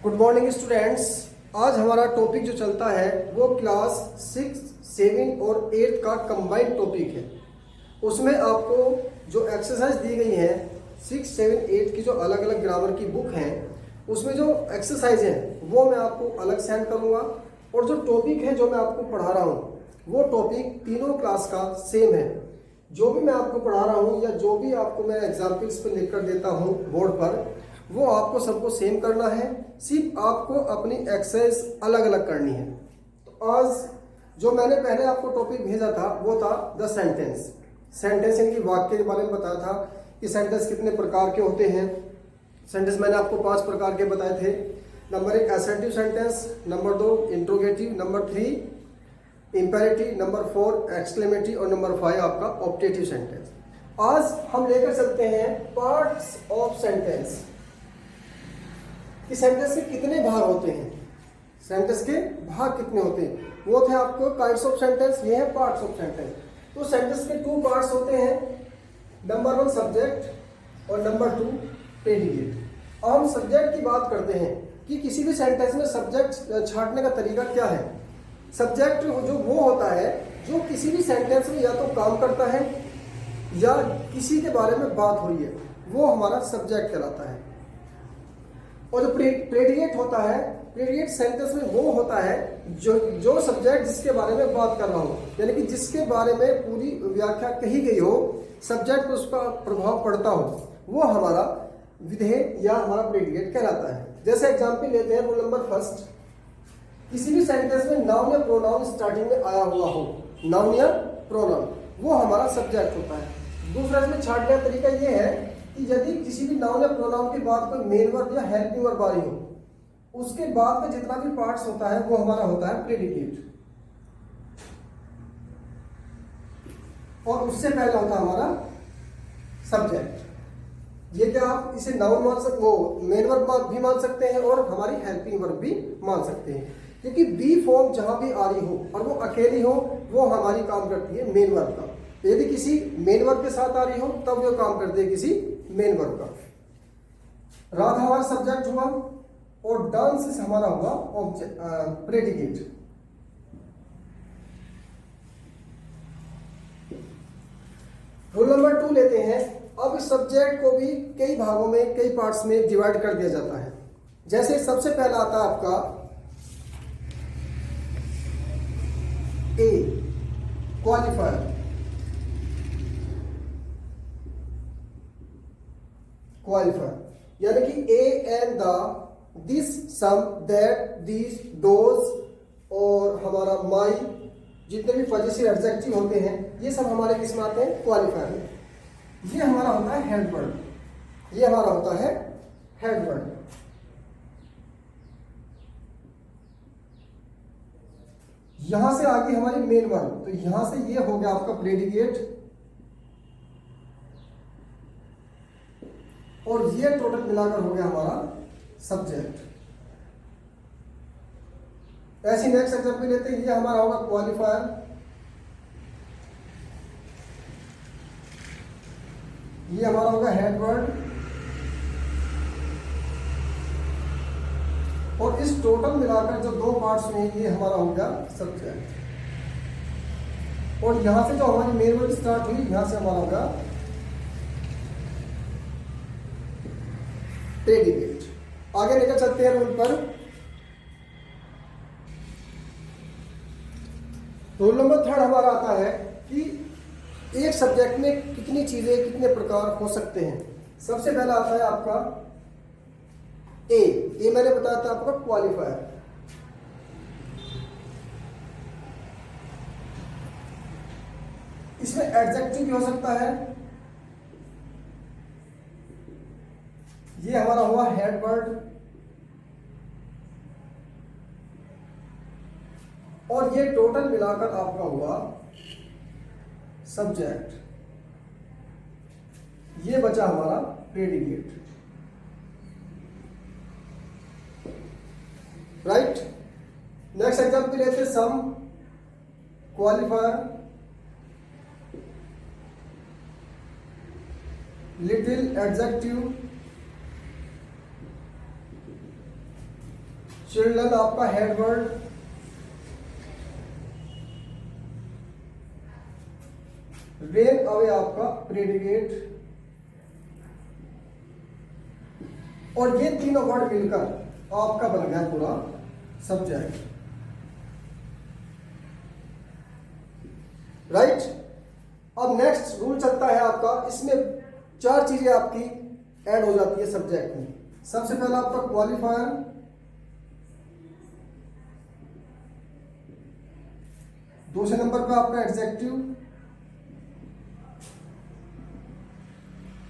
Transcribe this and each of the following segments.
Good morning students. आज हमारा topic जो चलता है वो क्लास 6, 7 और 8 का कंबाइंड टॉपिक है। उसमें आपको जो एक्सरसाइज दी गई है 6, 7, 8 की जो अलग अलग ग्रामर की बुक हैं उसमें जो एक्सरसाइज है वो मैं आपको अलग सेंड करूँगा और जो टॉपिक है जो मैं आपको पढ़ा रहा हूँ वो टॉपिक तीनों क्लास का सेम है। जो भी मैं आपको पढ़ा रहा हूँ या जो भी आपको मैं एग्जाम्पल्स पे लिख कर देता हूँ बोर्ड पर, वो आपको सबको सेम करना है, सिर्फ आपको अपनी एक्सरसाइज अलग अलग करनी है। तो आज जो मैंने पहले आपको टॉपिक भेजा था वो था द सेंटेंस। सेंटेंस इनकी वाक्य के बारे में बताया था कि सेंटेंस कितने प्रकार के होते हैं। सेंटेंस मैंने आपको 5 प्रकार के बताए थे। Number 1 assertive sentence, number 2 interrogative, number 3 imperative, number 4 exclamative और नंबर 5 आपका ऑप्टेटिव सेंटेंस। आज हम लेकर चलते हैं पार्ट्स ऑफ सेंटेंस कि सेंटेंस के कितने भाग होते हैं, सेंटेंस के भाग कितने होते हैं। वो थे आपको काइंड्स ऑफ सेंटेंस, ये है पार्ट्स ऑफ सेंटेंस। तो सेंटेंस के 2 पार्ट्स होते हैं, नंबर 1 सब्जेक्ट और नंबर 2 प्रेडिकेट। अब हम सब्जेक्ट की बात करते हैं कि किसी भी सेंटेंस में सब्जेक्ट छांटने का तरीका क्या है। सब्जेक्ट जो वो होता है जो किसी भी सेंटेंस में या तो काम करता है या किसी के बारे में बात हो रही है, वो हमारा सब्जेक्ट कहलाता है। और जो प्रेडिकेट होता है, प्रेडिकेट सेंटेंस में वो होता है जो सब्जेक्ट जिसके बारे में बात कर रहा हो, यानी कि जिसके बारे में पूरी व्याख्या कही गई हो, सब्जेक्ट पर उसका प्रभाव पड़ता हो, वो हमारा विधेय या हमारा प्रेडिकेट कहलाता है। जैसे एग्जाम्पल लेते हैं रूल नंबर 1, किसी भी सेंटेंस में नाउन या प्रोनाउन स्टार्टिंग में आया हुआ हो, नाउन या प्रोनाउन, वो हमारा सब्जेक्ट होता है। दूसरा इसमें छांटने का तरीका ये है कि यदि किसी भी नाउन या प्रोनाउन के बाद कोई मेन वर्ब या हेल्पिंग वर्ब आ रही हो, उसके बाद का जितना भी पार्ट्स होता है वो हमारा होता है प्रेडिकेट, और उससे पहले होता है हमारा सब्जेक्ट। ये क्या आप इसे नाउन मान सकते हो, मेन वर्ब भी मान सकते हैं और हमारी हेल्पिंग वर्ब भी मान सकते हैं, क्योंकि बी फॉर्म जहां भी आ रही हो और वो अकेली हो वो हमारी काम करती है मेन वर्ब का। यदि किसी मेन वर्ब के साथ आ रही हो तब वो काम करती है किसी मेन वर्ब का। राधा हमारा सब्जेक्ट हुआ और डांस हमारा हुआ प्रेडिकेट। रूल नंबर 2 लेते हैं। अब इस सब्जेक्ट को भी कई भागों में, कई पार्ट्स में डिवाइड कर दिया जाता है। जैसे सबसे पहला आता है आपका ए, क्वालिफायर। क्वालिफायर यानी कि a and the, this, some, that, this, those और हमारा माई, जितने भी पॉजिटिव एडजेक्टिव होते हैं ये सब हमारे किस में आते हैं, क्वालिफायर में। ये हमारा होता है हेड वर्ड, ये हमारा होता है हेड वर्ड। यहां से आगे हमारी मेन वर्ड, तो यहां से ये हो गया आपका प्रेडिकेट, और ये टोटल मिलाकर हो गया हमारा सब्जेक्ट। ऐसी नेक्स्ट एग्जाम्पल लेते हैं, ये हमारा होगा क्वालिफायर, ये हमारा होगा हेड वर्ड, और इस टोटल मिलाकर जो 2 पार्ट्स में ये हमारा हो गया सब्जेक्ट। और यहां से जो हमारी मेन वर्ड स्टार्ट हुई, यहां से हमारा होगा प्रेडिकेट। आगे लेकर चलते हैं रूल पर। रूल नंबर 3 हमारा आता है कि एक सब्जेक्ट में कितनी चीजें, कितने प्रकार हो सकते हैं। सबसे पहला आता है आपका ए, ये मैंने बताया था आपका क्वालिफायर। इसमें एडजेक्टिव भी हो सकता है, ये हमारा हुआ हेड वर्ड, और ये टोटल मिलाकर आपका हुआ सब्जेक्ट। ये बचा हमारा प्रेडिकेट, राइट। नेक्स्ट एग्जाम्पल लेते हैं सम, क्वालिफायर, लिटिल एडजेक्टिव, चिल्ड्रन आपका हेड वर्ड, रेन अवे आपका प्रेडिकेट, और ये तीनों वर्ड मिलकर आपका बन गया पूरा सब्जेक्ट। राइट। अब नेक्स्ट रूल चलता है आपका, इसमें 4 चीजें आपकी ऐड हो जाती है सब्जेक्ट में। सबसे पहला आपका क्वालिफायर, दूसरे नंबर पे आपका एडजेक्टिव,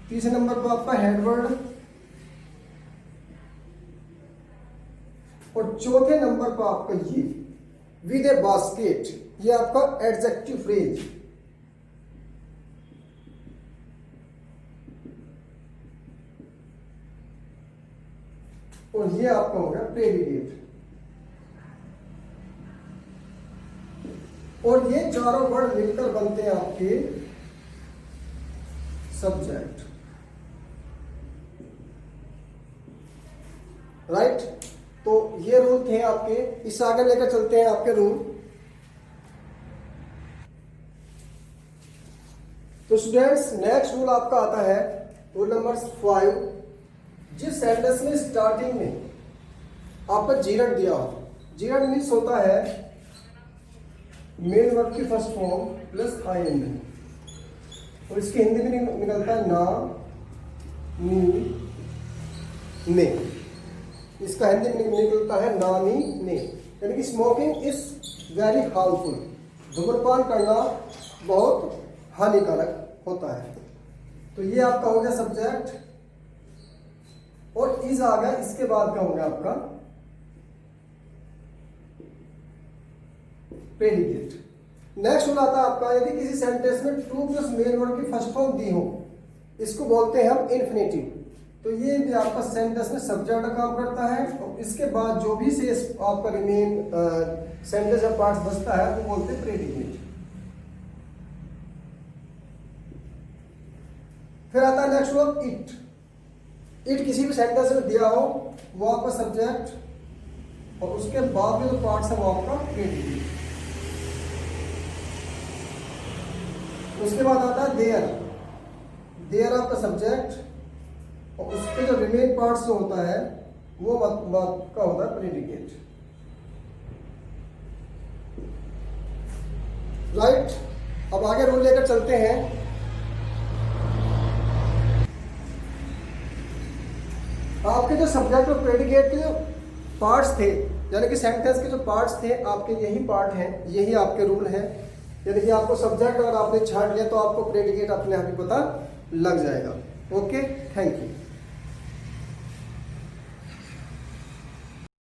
तीसरे नंबर पे आपका हेडवर्ड, और चौथे नंबर पर आपका ये विद ए बास्केट, ये आपका एडजेक्टिव फ्रेज। और ये आपका हो गया प्रेडिकेट। और ये चारों वर्ड मिलकर बनते हैं आपके सब्जेक्ट। राइट। तो ये रूल थे आपके, इससे आगे लेकर चलते हैं आपके रूल। तो स्टूडेंट्स नेक्स्ट रूल आपका आता है रूल नंबर 5। जिस सेंटेंस में स्टार्टिंग में आपका जीरट दिया हो, जीरट मीन्स होता है मेन वर्ब की फर्स्ट फॉर्म प्लस आईएनजी, और इसकी हिंदी में निकलता है ना, नी, ने। इसका हिंदी में निकलता है नानी ने, यानी कि स्मोकिंग इज वेरी हार्मफुल, धूम्रपान करना बहुत हानिकारक होता है। तो ये आपका हो गया सब्जेक्ट, और इज आ गया, इसके बाद का हो गया आपका प्रेडिकेट। नेक्स्ट रूल आता है आपका, यदि किसी सेंटेंस में टू प्लस मेन वर्ब की फर्स्ट फॉर्म दी हो, इसको बोलते हैं हम इन्फिनेटिव। तो ये भी आपका सेंटेंस में सब्जेक्ट का काम करता है, और इसके बाद जो भी से आपका रिमेन सेंटेंस या पार्ट्स बचता है वो बोलते हैं प्रेडिकेट। फिर आता है नेक्स्ट वर्ड इट। इट किसी भी सेंटेंस में दिया हो वो आपका सब्जेक्ट, और उसके बाद में जो पार्ट्स है वो आपका प्रेडिकेट। उसके बाद आता है देयर। देयर आपका सब्जेक्ट, और उसके जो रिमेन पार्ट्स जो होता है वो आपका होता है प्रेडिकेट। राइट। अब आगे रूल लेकर चलते हैं। आपके जो सब्जेक्ट और प्रेडिकेट के जो पार्ट्स थे, यानी कि सेंटेंस के जो पार्ट्स थे आपके, यही पार्ट हैं, यही आपके रूल हैं। यानी कि आपको सब्जेक्ट अगर आपने छाट लिया तो आपको प्रेडिकेट अपने आप ही पता लग जाएगा। Okay, thank you.